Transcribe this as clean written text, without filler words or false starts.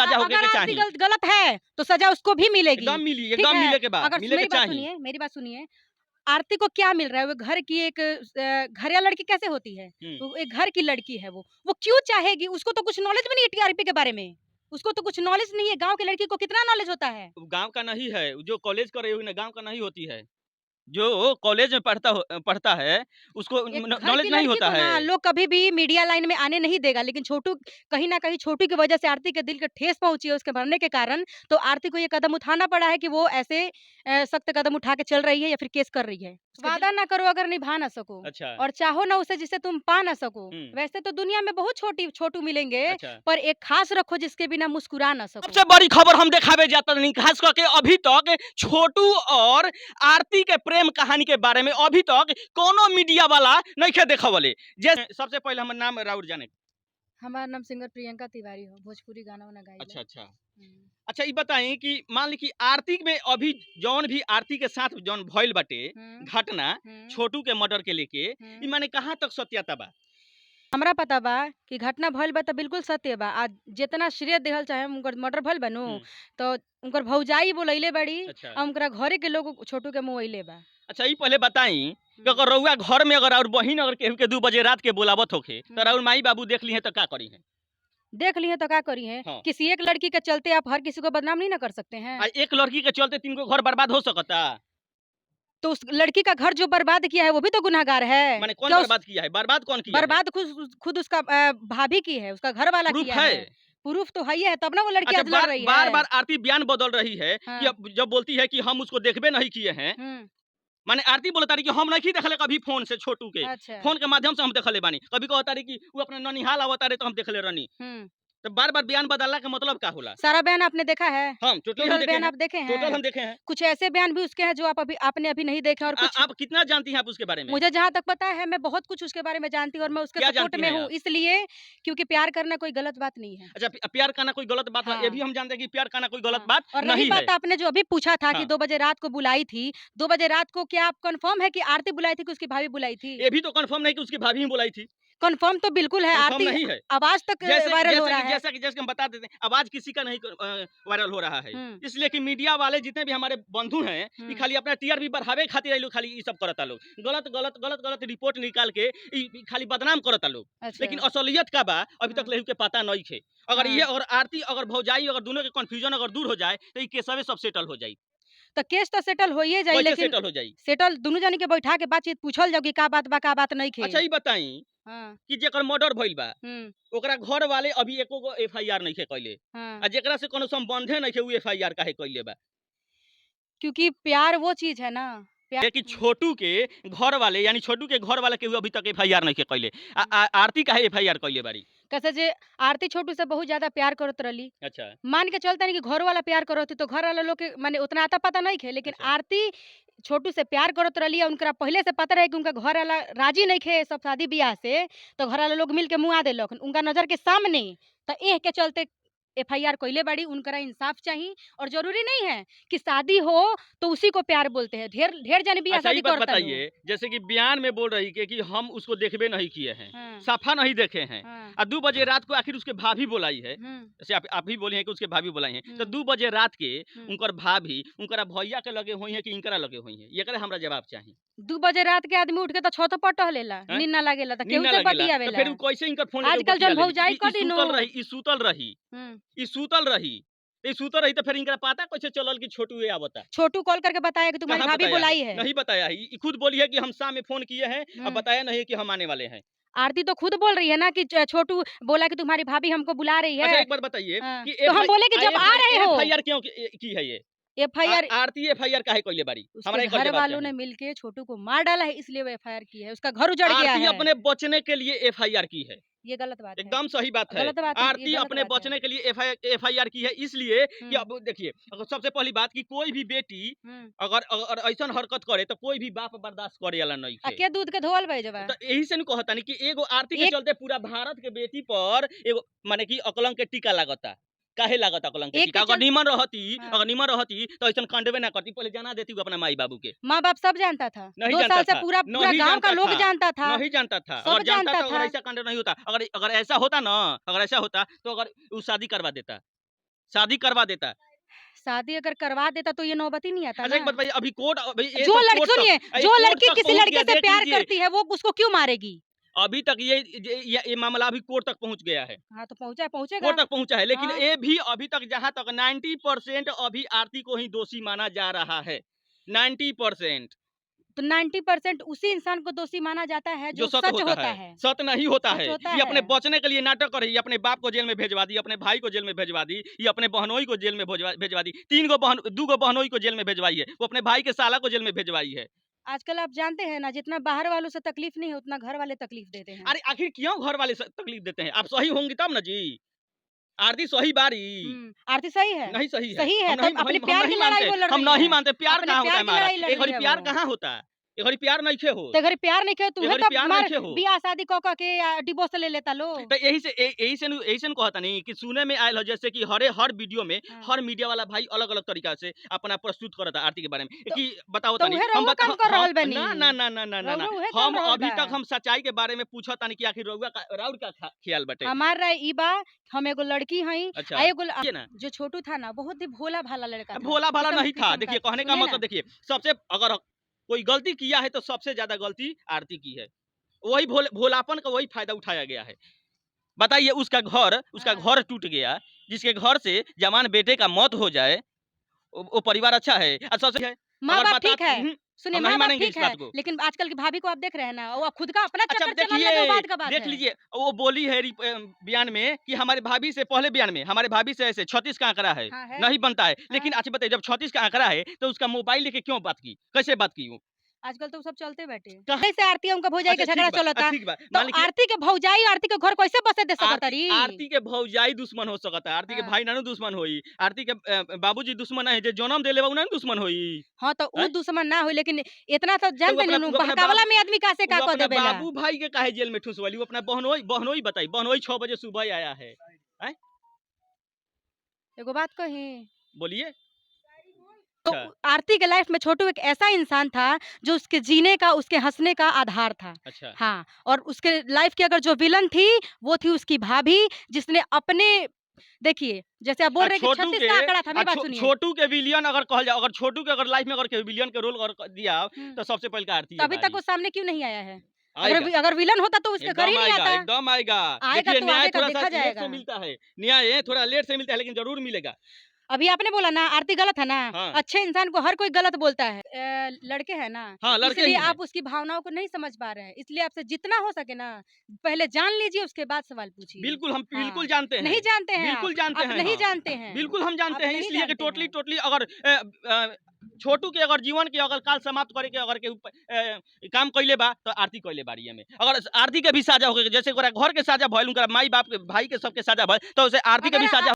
सजा होके अगर के आरती चाहिए। गलत है तो सजा उसको भी मिलेगी। एकदम मिली, ठीक एकदम है? मिले के बाद अगर मिले के मेरी बात चाहिए। सुनिए, मेरी बात सुनिए। आरती को क्या मिल रहा है? वो घर की एक घरिया लड़की कैसे होती है? हुँ। वो एक घर की लड़की है वो। वो क्यों चाहेगी? उसको तो कुछ नॉलेज भी नहीं है टीआरपी के बारे में। उसको तो कुछ नॉलेज नहीं है, गाँव की लड़की को कितना नॉलेज होता है? गाँव का नहीं है, जो कॉलेज कर रही हुई ना गाँव का नहीं होती है। जो कॉलेज में पढ़ता है उसको एक न घर की नॉलेज नहीं लड़की होता को है। ना लोग कभी भी मीडिया लाइन में आने नहीं देगा, लेकिन छोटू कहीं न कहीं छोटू की वजह से आरती के दिल को ठेस पहुँची है उसके मरने के कारण, तो आरती को ये कदम उठाना पड़ा है कि वो ऐसे सख्त कदम उठा के चल रही है या फिर केस कर रही है। वादा ना करो अगर निभा ना सको, अच्छा। और चाहो ना उसे जिसे तुम पा ना सको। हुँ। वैसे तो दुनिया में बहुत छोटू मिलेंगे, अच्छा। पर एक खास रखो जिसके बिना मुस्कुरा ना सको। सबसे बड़ी खबर हम दिखावे जाता नहीं, खास करके अभी तक छोटू और आरती के प्रेम कहानी के बारे में अभी तक कोनो मीडिया वाला नहीं देखावले। जैसे सबसे पहले हमर नाम राउर जाने। हमारा नाम सिंगर प्रियंका तिवारी हो, भोजपुरी गाना वाना गाइला। अच्छा, अच्छा। हुँ। अच्छा ये बताई कि मान ली कि आरती में अभी जौन भी आरती के साथ जौन भइल बाटे हुँ, घटना हुँ, छोटू के मर्डर के लेके, ई हुँ। माने कहाँ तक सत्यता बा? हमरा पता बा कि घटना भइल बा त बिल्कुल सत्य बा। आ जेतना श्रेय देहल चाहे उनकर मर्डर भइल बा नु, हुँ। तो उनकर भौजाई बोलइले बाड़ी अच्छा। आ उनकरा घरे के लोग छोटू के मुअइले बा। अच्छा ई पहले बताई कि हुँ, अगर रउआ घर में अगर और बहिन अगर केहू के 2 बजे रात के बोलावत होखे, त हुँ। राउर माई बाबू देख ली हैं त का करी हैं? देख लिए तो क्या करी हैं? हाँ। किसी एक लड़की के चलते आप हर किसी को बदनाम नहीं ना कर सकते हैं। एक लड़की के चलते 3 गो घर बर्बाद हो सकता। तो उस लड़की का घर जो बर्बाद किया है वो भी तो गुनहगार है। माने कौन क्या उस बर्बाद किया है? बर्बाद कौन किया है? बर्बाद खुद खुद उसका भाभी की है, उसका घर वाला प्रूफ किया है? है। प्रूफ तो है ही है, तब ना वो लड़की अच्छा आज लड़ रही है। बार-बार आरती बयान बदल रही है कि हाँ। अब जब बोलती है कि हम उसको देखबे नहीं किए हैं, हुँ। माने आरती बोलता रही कि हम नहीं देखले कभी फ़ोन से छोटू के। अच्छा। फ़ोन के माध्यम से हम देखले बानी। कभी कहता रही कि वो अपने ननिहाल आवता रहे तो हम देखले रहनी। हुँ। तो बार-बार बयान बदलला का मतलब का होला? सारा बयान आपने देखा है? हम टोटल हम टोटल देखे बयान हैं। आप देखे टोटल हैं? हम देखे हैं। कुछ ऐसे बयान भी उसके हैं जो आपने अभी नहीं देखे, और कुछ आप कितना जानती हैं आप उसके बारे में? मुझे जहाँ तक पता है मैं बहुत कुछ उसके बारे में जानती हूँ, और मैं उसके क्या सपोर्ट जानती में हैं हूँ आप? इसलिए क्योंकि प्यार करना कोई गलत बात नहीं है। अच्छा प्यार करना कोई गलत बात बा, ये भी हाँ, हम जानते हैं कि प्यार करना कोई गलत हाँ। बात और रही नहीं है। बात आपने जो अभी पूछा था कि हाँ। 2 बजे रात को बुलाई थी, 2 बजे रात को क्या आप कन्फर्म है कि आरती बुलाई थी कि उसकी भाभी बुलाई थी? ये भी तो कन्फर्म नहीं कि उसकी भाभी ही बुलाई थी। कन्फर्म तो बिल्कुल है, कन्फर्म आरती नहीं है। आवाज़ तक जैसे कि वायरल हो जैसे रहा कि है। जैसा कि जैसे कि हम बता देते हैं, आवाज़ किसी का नहीं वायरल हो रहा है। हुँ, इसलिए कि मीडिया वाले जितने भी हमारे बंधु हैं, ये हुँ। खाली अपना टीआरपी बढ़ावे खातिर ये लोग खाली ये सब करता लोग। गलत रिपोर्ट निकाल के ई खाली बदनाम करता लोग। अच्छा। लेकिन असलियत का बा अभी तक हाँ, केहू के पता नइखे। अगर ये हाँ। अगर आरती अगर भौजाई अगर दोनों के कन्फ्यूजन अगर दूर हो जाए, तो ये केसवे सब सेटल हो जाई। तो केस तो सेटल होइए जाई, कैसे लेकिन सेटल हो जाई? सेटल दुनू जानी के बैठा के बातचीत पूछल जाओ कि का बात बा, का बात नइखे। अच्छा ई बताई हाँ, कि जेकर मर्डर भइल बा, हुँ, ओकरा घर वाले अभी एको गो एफआईआर नइखे कइले। हाँ। आ जेकरा से कोनो संबंधे नइखे उ एफआईआर काहे कइले बा? क्योंकि प्यार वो चीज़ है ना, प्यार। लेकिन हुँ, छोटू के घर वाले यानी छोटू के घर वाले केहू अभी तक एफआईआर नइखे कइले। हुँ। आरती काहे एफआईआर कइले बाड़ी? कैसे जे आरती छोटू से बहुत ज़्यादा प्यार करत रहली। अच्छा, मान के चलतानी कि घर वाला प्यार करत तो घर वाला लोग के माने उतना आता-पता नइखे, लेकिन अच्छा। आरती छोटू से प्यार करत रहली और उनकरा पहिले से पता रहे कि उनका घर वाला राज़ी नइखे सब शादी-ब्याह से, तो घर वाला लोग मिल के मुआ देलक उनका नज़र के सामने। त एह के चलते एफआईआर कइले बाड़ी, उनकरा इंसाफ चाही, और ज़रूरी नहीं है कि शादी हो तो उसी को प्यार बोलते हैं। ढेर ढेर जाने अच्छा ये बियाह-शादी बात करता लोग। बताइए, जैसे कि बयान में बोल रही कि हम उसको देखबे नहीं किए हैं, हाँ, सफ़ा नहीं देखे हैं। हाँ, 2 बजे रात को आखिर उसके भाभी बुलाई है। हुँ, जैसे आप भी बोली हैं कि उसके भाभी बुलाई हैं। तो हुँ, 2 बजे रात के हुँ। उनकर भाभी उनकरा भैया के लगे होई हैं कि इनकरा लगे होई हैं? एकरे हमरा जवाब चाही। 2 बजे रात के आदमी उठ के तो छतो पर टहलेला, हैं? नींद ना लागेला त नींद केहू ना से लगेला, तो बतियावेला। फिर उ कैसे इनकर फ़ोन लेके आजकल बतिया जौन लेली? भौजाई कह दी नु। ई सूतल रही। हुँ। ई सूतल रही। ई सूतल रही तो फिर इनकरा पता कैसे चलल कि छोटू ये आवता? छोटू कॉल करके बताया कि तुम्हारी कहाँ भाभी बताया है? बुलाई है। नहीं बताया है। ये खुद बोली है कि हम शाम में फ़ोन किए हैं, अब हुँ। बताया नहीं है कि हम आने वाले हैं। आरती तो खुद बोल रही है ना कि छोटू बोला कि तुम्हारी भाभी हमको बुला रही अच्छा है। एक बात बताइए हाँ, कि तो हम बोले कि जब आ रहे हो। एफआईआर क्यों की है ये? एफआईआर आरती एफआईआर काहे कइले बाड़ी? उसके हमरा एकर घर जवाब वालों चाही। ने मिलके छोटू को मार डाला है, इसलिए वो एफआईआर की है। उसका घर उजड़ गया आरती है। अपने बचने के लिए एफआईआर की है। ये गलत बात है। एकदम सही बात है। गलत बात है, ये आरती गलत अपने बात है। बचने के लिए एफआईआर की है इसलिए कि हुँ, अब देखिए अगर सबसे पहली बात कि कोई भी बेटी हुँ। अगर अगर ऐसन हरकत करे तो कोई भी बाप बर्दाश्त करे वाला नइखे। के दूध के धोवल बा। तो यही से नु कहतानी कि एगो आरती के एक चलते पूरा भारत के बेटी पर एगो माने कि अकलंक के टीका लागता। काहे लागता अकलंक के एक टीका? के चल हाँ। अगर नीमन रहती तो ऐसन कांडवे ना करती, पहले जना देती अपना माई-बाबू के। माँ-बाप सब जानता था। नहीं 2 जानता साल से था, पूरा पूरा नहीं गाँव का जानता लोग था, जानता था। नहीं जानता था। सब अगर जानता जानता तो अगर था। ऐसा कांड नहीं होता। अगर अगर ऐसा होता ना, अगर ऐसा होता तो अगर वो शादी करवा देता। शादी करवा देता। शादी अगर करवा देता तो ये नौबत ही नहीं आता अच्छा एक ना। बात बताइए, अभी कोर्ट अभी ये जो सब लड़की कोर्ट सुनिए, तक जो कोर्ट लड़की तक किसी पहुंच लड़के गया, से देख प्यार लीजिए। करती है वो उसको क्यों मारेगी? अभी तक ये मामला अभी कोर्ट तक पहुंच गया है। हाँ तो पहुंचा पहुंचेगा। कोर्ट तक पहुंचा है, लेकिन हाँ। ये भी अभी तक जहां तक 90% अभी आरती को ही दोषी माना जा रहा है। 90% तो 90% उसी इंसान को दोषी माना जाता है जो जो सत सच होता है, सत नहीं होता सच है। होता ये अपने है। बचने के लिए नाटक कर रही है, अपने बाप को जेल में भेजवा दी, अपने भाई को जेल में भेजवा दी, ये अपने बहनोई को जेल में भेजवा दी, 2 गो बहनोई को जेल में भेजवाई है, वो अपने भाई के साला को जेल में भेजवाई है। आजकल आप जानते हैं ना, जितना बाहर वालों से तकलीफ नहीं है उतना घर वाले तकलीफ देते हैं। अरे आखिर क्यों घर वाले तकलीफ देते हैं? आप सही होंगी तब ना जी। आरती सही बारी आरती सही है। नहीं सही है। सही है हम नहीं तब अपने हम प्यार नहीं की लड़ाई मानते, वो लड़ हम रही नहीं है। मानते। प्यार अपने कहाँ होता प्यार है की हमारा? लड़ाई लड़ एक रही घड़ी है प्यार वो। कहाँ होता है? एक घड़ी प्यार नहीं खे हो। तो अगर प्यार नहीं किया एक तुम्हें घड़ी तब प्यार मार नहीं खे हो। बियाह शादी क के डिवोर्स ले लेता लो। तो यही से कहता नहीं कि सुने में आयल हो, जैसे कि हर वीडियो में हाँ। हर मीडिया वाला भाई अलग अलग तरीका से अपना प्रस्तुत करता आरती के बारे में तो- कि बताओ तो तनी उहे हम रउआ काम कर रहल बानी। ना ना ना ना ना ना ना रउआ उहे काम हम रहल अभी बा। तक हम सच्चाई के बारे में पूछा तानी कि आखिर राउर का ख्याल बटे। हमार राय ई बा, हम एगो लड़की हई अच्छा आ एगो ये ना जो छोटू था ना बहुत ही भोला भाला लड़का था। भोला भाला किस्म नहीं था। किस्म का। देखिए कहने का सुने मतलब ना, देखिए, सबसे अगर कोई गलती किया है तो सबसे ज्यादा गलती आरती की है। वही भोलापन का वही फायदा उठाया गया है। बताइए उसका हाँ। घर टूट गया, जिसके घर से जवान बेटे का मौत हो जाए, वो परिवार अच्छा है? सबसे है माँ अगर बाप बता ठीक है। सुनिए हम माँ नहीं बाप मानेंगे ठीक इस है, बात को। लेकिन आजकल की भाभी को आप देख रहे हैं ना, वो खुद का अपना अच्छा चक्कर चलाने देखिए, लगे, वो बात का बात देख है। लीजिए वो बोली है बयान में कि हमारे भाभी से पहले बयान में हमारे भाभी से ऐसे 36 का आंकड़ा है, हाँ है। नहीं बनता है। हाँ। लेकिन अच्छा बताइए, जब 36 का आंकड़ा है तो उसका मोबाइल लेके क्यों बात की? कैसे बात की वो? आजकल तो सब चलते बैठे। कहाँ? कैसे आरती उनका भौजाई अच्छा के झगड़ा चलता। ठीक बा। तो मान लीजिए आरती के भौजाई आरती के घर कैसे बसे दे सकत आरती रही? आरती के भौजाई दुश्मन हो सकता है, आरती के हाँ। भाई नानू दुश्मन होई, आरती के बाबूजी दुश्मन है, जे जन्म देले बा उ नानू दुश्मन होई। हाँ तो उ हैं? दुश्मन ना हो, लेकिन इतना तो तो जानते नहीं वो अपना बहकावला में आदमी का से का वो कह अपना देवेला। बाबू भाई के काहे जेल में ठुसवाली? वो अपना बहनोई बहनोई बताई, बहनोई 6 बजे सुबह आया है। हैं? एगो बात कही, बोलिए। तो अच्छा, आरती के लाइफ में छोटू एक ऐसा इंसान था जो उसके जीने का, उसके हंसने का आधार था। अच्छा। हाँ, और उसके लाइफ की अगर जो विलन थी वो थी उसकी भाभी, जिसने अपने, देखिए जैसे आप बोल रहे हैं कि छोटू 36 के का आंकड़ा था, मेरी बात सुनिए। छोटू के विलियन अगर कहल जाए, अगर छोटू के अगर लाइफ में अगर विलियन के रोल अगर दिया हम्म, तो सबसे पहले आरती तो है अभी तक बारी। वो सामने क्यों नहीं आया है? आएगा, अगर विलन होता तो उसके घर ही एकदम नहीं आएगा, आता। एकदम आएगा। आएगा देखिए तो न्याय आगे का थोड़ा सा देखा लेट जाएगा। से मिलता है, न्याय थोड़ा लेट से मिलता है, लेकिन जरूर मिलेगा। अभी आपने बोला ना आरती गलत है ना, हाँ। अच्छे इंसान को हर कोई गलत बोलता है। लड़के हैं ना, हाँ, लड़के इसलिए ही हैं। आप उसकी भावनाओं को नहीं समझ पा रहे हैं, इसलिए आपसे जितना हो सके ना पहले जान लीजिए, उसके बाद सवाल पूछिए। बिल्कुल हम हाँ। बिल्कुल जानते हैं। नहीं जानते हैं बिल्कुल आप जानते हैं नहीं हाँ। जानते हैं। बिल्कुल हम जानते आप हैं, नहीं इसलिए कि जानते हैं। टोटली अगर छोटू के अगर जीवन के अगर काल समाप्त करे के अगर के काम कइले बा तो आरती कइले बाड़ी में। अगर आरती के भी साजा होके, जैसे ओकरा घर के साजा भइल, उनका माई बाप के भाई के सबके साजा भइल, तो उसे आरती के भी अगर साजा